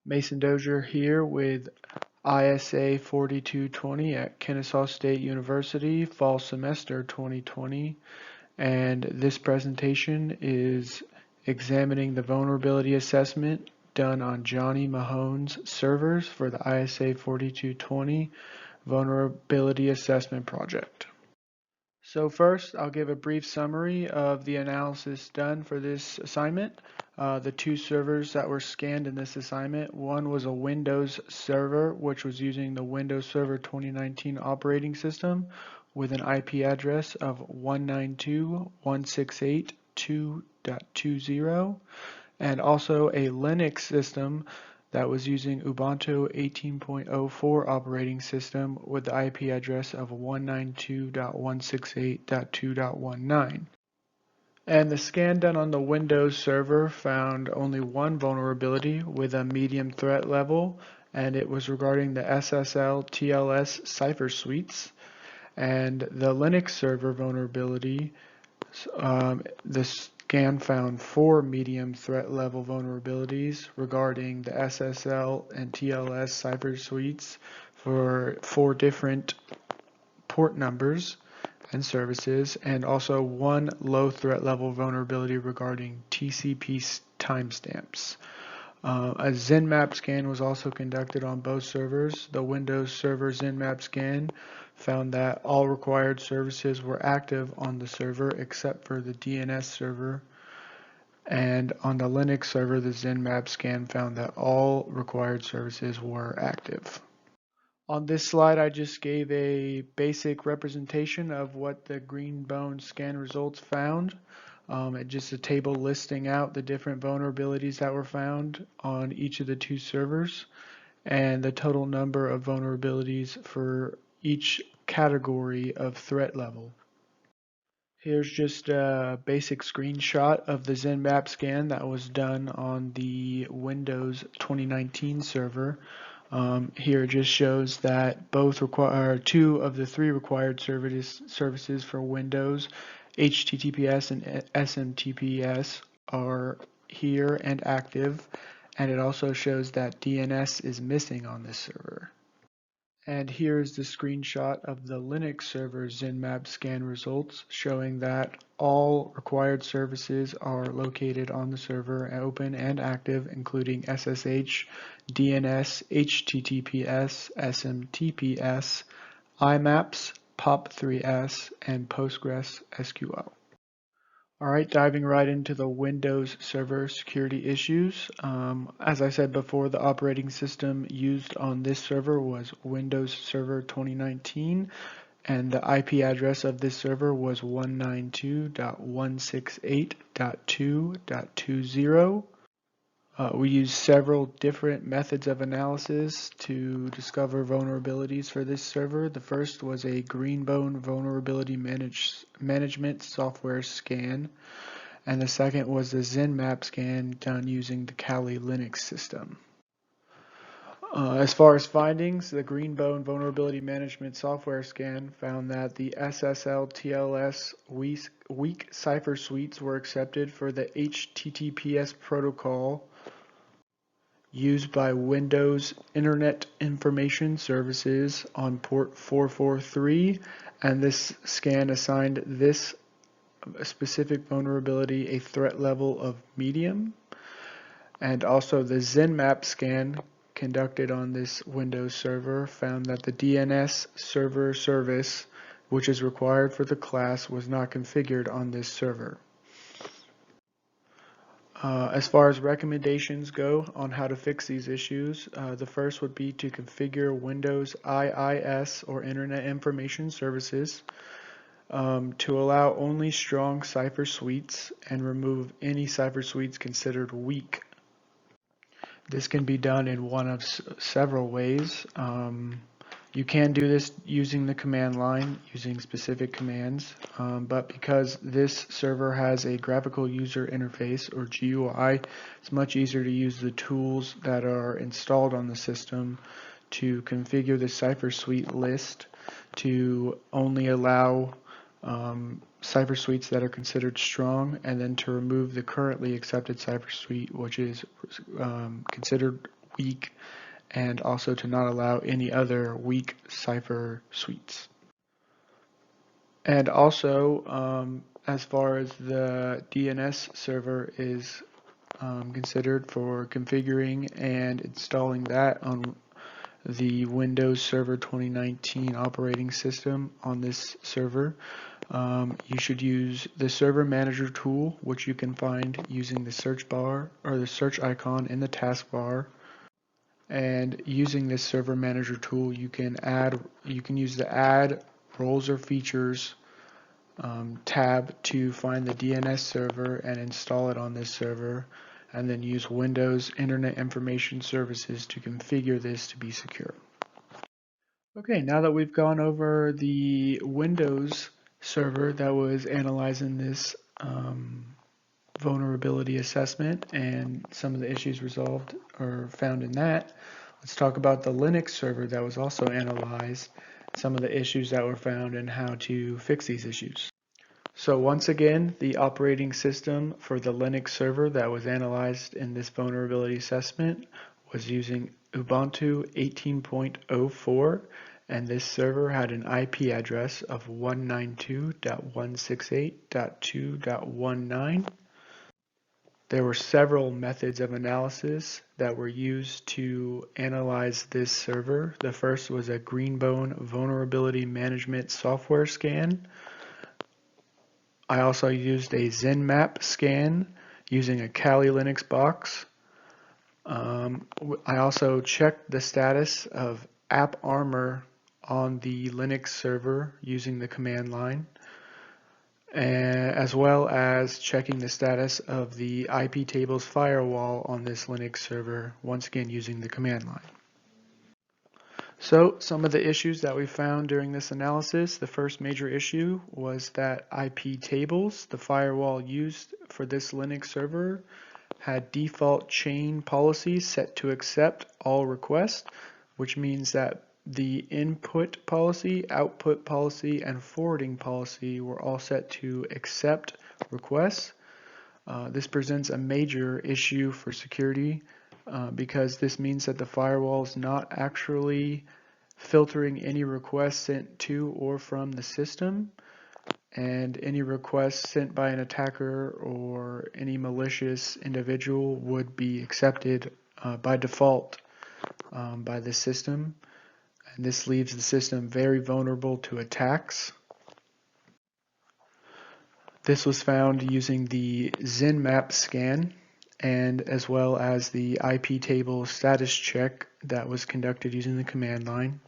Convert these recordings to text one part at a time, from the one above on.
Mason Dozier here with ISA 4220 at Kennesaw State University, fall semester 2020, and this presentation is examining the vulnerability assessment done on Johnny Mahone's servers for the ISA 4220 Vulnerability Assessment Project. So first, I'll give a brief summary of the analysis done for this assignment. The two servers that were scanned in this assignment, one was a Windows server, which was using the Windows Server 2019 operating system with an IP address of 192.168.2.20, and also a Linux system that was using Ubuntu 18.04 operating system with the IP address of 192.168.2.19. And the scan done on the Windows server found only one vulnerability with a medium threat level, and it was regarding the SSL TLS cipher suites. And the Linux server vulnerability, the scan found 4 medium threat level vulnerabilities regarding the SSL and TLS cipher suites for 4 different port numbers and services, and also 1 low threat level vulnerability regarding TCP timestamps. A ZenMap scan was also conducted on both servers. The Windows Server ZenMap scan found that all required services were active on the server except for the DNS server. And on the Linux server, the ZenMap scan found that all required services were active. On this slide, I just gave a basic representation of what the Greenbone scan results found. It's just a table listing out the different vulnerabilities that were found on each of the two servers and the total number of vulnerabilities for each category of threat level. Here's just a basic screenshot of the ZenMap scan that was done on the Windows 2019 server. Here it just shows that two of the 3 required services for Windows, HTTPS and SMTPS, are here and active, and it also shows that DNS is missing on this server. And here's the screenshot of the Linux server ZenMap scan results showing that all required services are located on the server, open and active, including SSH, DNS, HTTPS, SMTPS, IMAPS, POP3S, and PostgreSQL. Alright, diving right into the Windows Server security issues. As I said before, the operating system used on this server was Windows Server 2019, and the IP address of this server was 192.168.2.20. We used several different methods of analysis to discover vulnerabilities for this server. The first was a Greenbone vulnerability management software scan, and the second was the ZenMap scan done using the Kali Linux system. As far as findings, the Greenbone vulnerability management software scan found that the SSL TLS weak cipher suites were accepted for the HTTPS protocol used by Windows Internet Information Services on port 443, and this scan assigned this specific vulnerability a threat level of medium. And also the ZenMap scan conducted on this Windows server found that the DNS server service, which is required for the class, was not configured on this server. As far as recommendations go on how to fix these issues, the first would be to configure Windows IIS or Internet Information Services to allow only strong cipher suites and remove any cipher suites considered weak. This can be done in one of several ways. You can do this using the command line, using specific commands, but because this server has a graphical user interface, or GUI, it's much easier to use the tools that are installed on the system to configure the cipher suite list to only allow cipher suites that are considered strong, and then to remove the currently accepted cipher suite which is considered weak, and also to not allow any other weak cipher suites. And also, as far as the DNS server is considered for configuring and installing that on the Windows Server 2019 operating system on this server, you should use the Server Manager tool, which you can find using the search bar or the search icon in the taskbar. And using this Server Manager tool, you can use the Add Roles or Features tab to find the DNS server and install it on this server, and then use Windows Internet Information Services to configure this to be secure. Okay, now that we've gone over the Windows server that was analyzing this vulnerability assessment and some of the issues resolved or found in that, let's talk about the Linux server that was also analyzed, some of the issues that were found and how to fix these issues. So once again, the operating system for the Linux server that was analyzed in this vulnerability assessment was using Ubuntu 18.04, and this server had an IP address of 192.168.2.19. There were several methods of analysis that were used to analyze this server. The first was a Greenbone vulnerability management software scan. I also used a ZenMap scan using a Kali Linux box. I also checked the status of AppArmor on the Linux server using the command line, as well as checking the status of the IP tables firewall on this Linux server, once again using the command line. So some of the issues that we found during this analysis, the first major issue was that IP tables, the firewall used for this Linux server, had default chain policies set to accept all requests, which means that the input policy, output policy, and forwarding policy were all set to accept requests. This presents a major issue for security because this means that the firewall is not actually filtering any requests sent to or from the system, and any requests sent by an attacker or any malicious individual would be accepted by default by the system, and this leaves the system very vulnerable to attacks. This was found using the ZenMap scan and as well as the IP table status check that was conducted using the command line.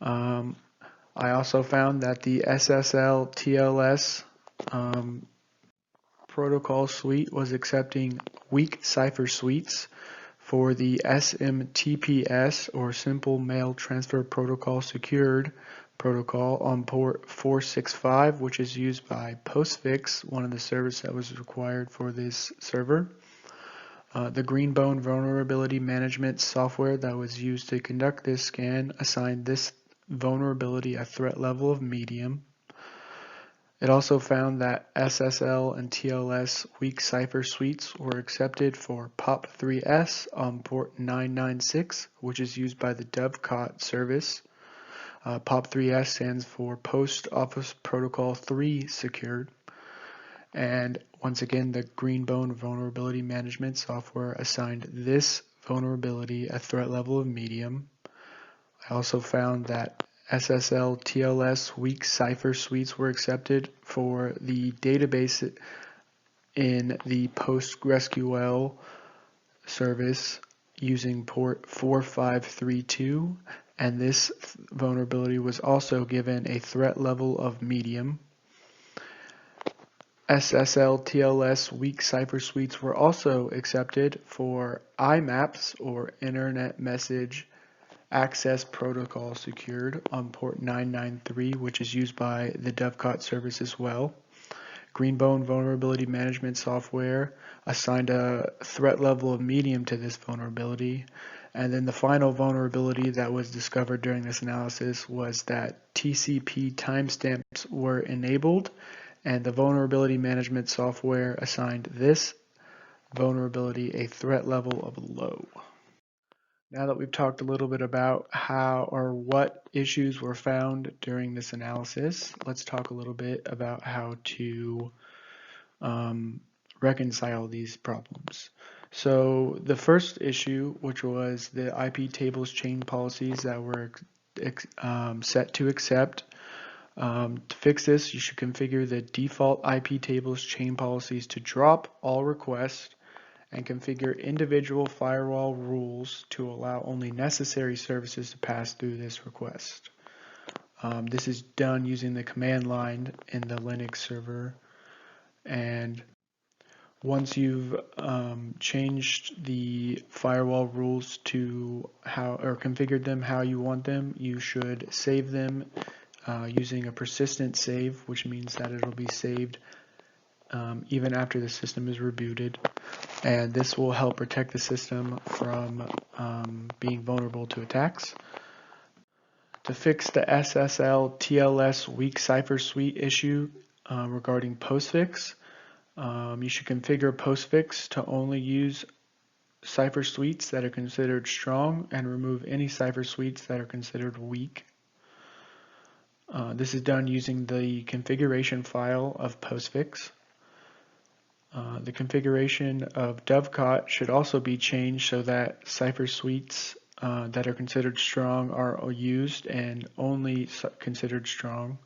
I also found that the SSL TLS protocol suite was accepting weak cipher suites for the SMTPS or Simple Mail Transfer Protocol Secured protocol on port 465, which is used by Postfix, one of the servers that was required for this server. The Greenbone vulnerability management software that was used to conduct this scan assigned this vulnerability a threat level of medium. It also found that SSL and TLS weak cipher suites were accepted for POP3S on port 996, which is used by the Dovecot service. POP3S stands for Post Office Protocol 3 Secured. And once again, the Greenbone vulnerability management software assigned this vulnerability a threat level of medium. I also found that SSL TLS weak cipher suites were accepted for the database in the PostgreSQL service using port 4532, and this vulnerability was also given a threat level of medium. SSL TLS weak cipher suites were also accepted for IMAPs or Internet Message Access Protocol Secured on port 993, which is used by the Dovecot service as well. Greenbone vulnerability management software assigned a threat level of medium to this vulnerability. And then the final vulnerability that was discovered during this analysis was that TCP timestamps were enabled, and the vulnerability management software assigned this vulnerability a threat level of low. Now that we've talked a little bit about how or what issues were found during this analysis, let's talk a little bit about how to reconcile these problems. So the first issue, which was the IP tables chain policies that were set to accept. To fix this, you should configure the default IP tables chain policies to drop all requests and configure individual firewall rules to allow only necessary services to pass through this request. This is done using the command line in the Linux server, and once you've changed the firewall rules to how or configured them how you want them, you should save them using a persistent save, which means that it'll be saved even after the system is rebooted. And this will help protect the system from being vulnerable to attacks. To fix the SSL TLS weak cipher suite issue regarding postfix, you should configure postfix to only use cipher suites that are considered strong and remove any cipher suites that are considered weak. This is done using the configuration file of postfix. The configuration of dovecot should also be changed so that cipher suites that are considered strong are used and only considered strong,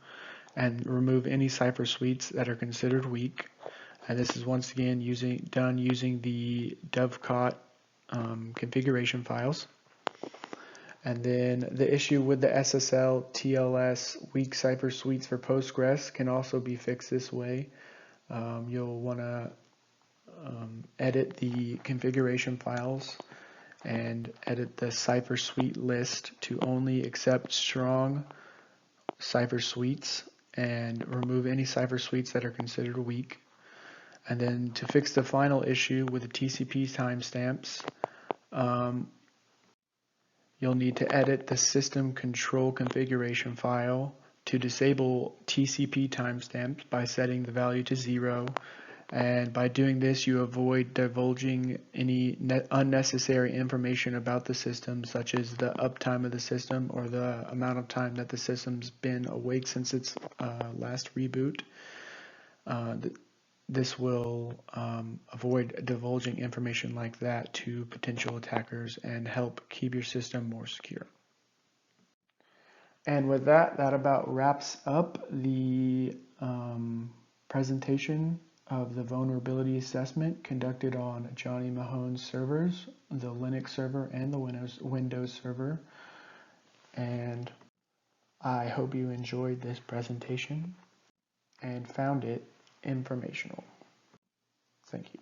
and remove any cipher suites that are considered weak. And this is once again done using the dovecot configuration files. And then the issue with the SSL TLS weak cipher suites for Postgres can also be fixed this way. You'll want to edit the configuration files and edit the cipher suite list to only accept strong cipher suites and remove any cipher suites that are considered weak. And then to fix the final issue with the TCP timestamps, you'll need to edit the system control configuration file to disable TCP timestamps by setting the value to 0. And by doing this, you avoid divulging any unnecessary information about the system, such as the uptime of the system or the amount of time that the system's been awake since its last reboot. This will avoid divulging information like that to potential attackers and help keep your system more secure. And with that, that about wraps up the presentation of the vulnerability assessment conducted on Johnny Mahone's servers, the Linux server and the Windows server. And I hope you enjoyed this presentation and found it informational. Thank you.